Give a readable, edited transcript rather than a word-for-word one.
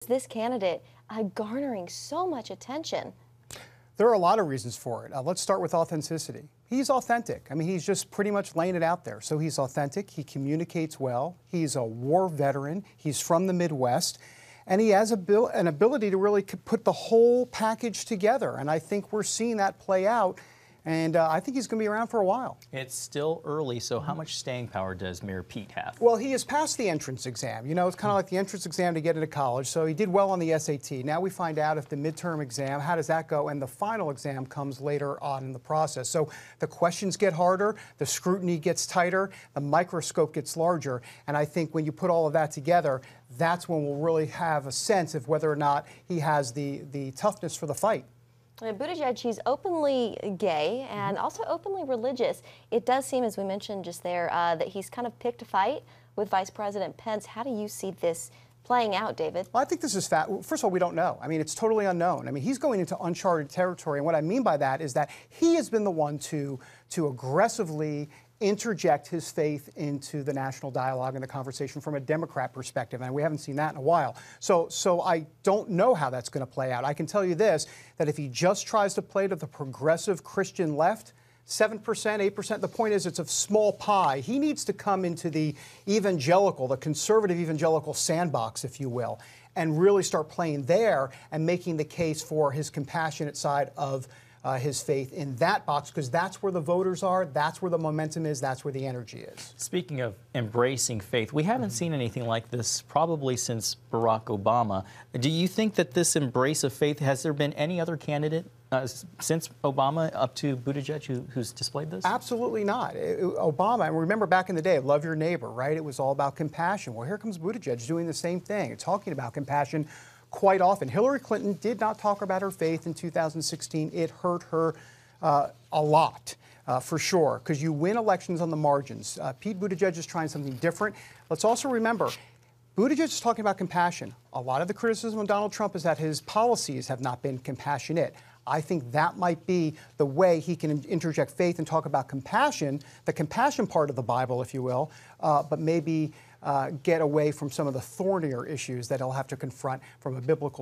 this candidate garnering so much attention? There are a lot of reasons for it. Let's start with authenticity. He's authentic. I mean, he's just pretty much laying it out there. So he's authentic. He communicates well. He's a war veteran. He's from the Midwest. And he has an ability to really put the whole package together. And I think we're seeing that play out. And I think he's going to be around for a while. It's still early, so how much staying power does Mayor Pete have? Well, he has passed the entrance exam. You know, it's kind of like the entrance exam to get into college. So he did well on the SAT. Now we find out if the midterm exam, how does that go? And the final exam comes later on in the process. So the questions get harder, the scrutiny gets tighter, the microscope gets larger. And I think when you put all of that together, that's when we'll really have a sense of whether or not he has the toughness for the fight. Buttigieg, he's openly gay and also openly religious. It does seem, as we mentioned just there, that he's kind of picked a fight with Vice President Pence. How do you see this playing out, David? Well, I think this is first of all, we don't know. I mean, it's totally unknown. I mean, he's going into uncharted territory. And what I mean by that is that he has been the one to aggressively interject his faith into the national dialogue and the conversation from a Democrat perspective, and we haven't seen that in a while. So I don't know how that's going to play out. I can tell you this, that if he just tries to play to the progressive Christian left, 7%, 8%, the point is it's a small pie. He needs to come into the evangelical, the conservative evangelical sandbox, if you will, and really start playing there and making the case for his compassionate side of his faith in that box, because that's where the voters are, that's where the momentum is, that's where the energy is. Speaking of embracing faith, we haven't seen anything like this probably since Barack Obama. Do you think that this embrace of faith, has there been any other candidate since Obama up to Buttigieg who's displayed this? Absolutely not. Obama, and remember back in the day, love your neighbor, right? It was all about compassion. Well, here comes Buttigieg doing the same thing, talking about compassion quite often. Hillary Clinton did not talk about her faith in 2016. It hurt her a lot, for sure, because you win elections on the margins. Pete Buttigieg is trying something different. Let's also remember, Buttigieg is talking about compassion. A lot of the criticism of Donald Trump is that his policies have not been compassionate. I think that might be the way he can interject faith and talk about compassion, the compassion part of the Bible, if you will, but maybe get away from some of the thornier issues that he'll have to confront from a biblical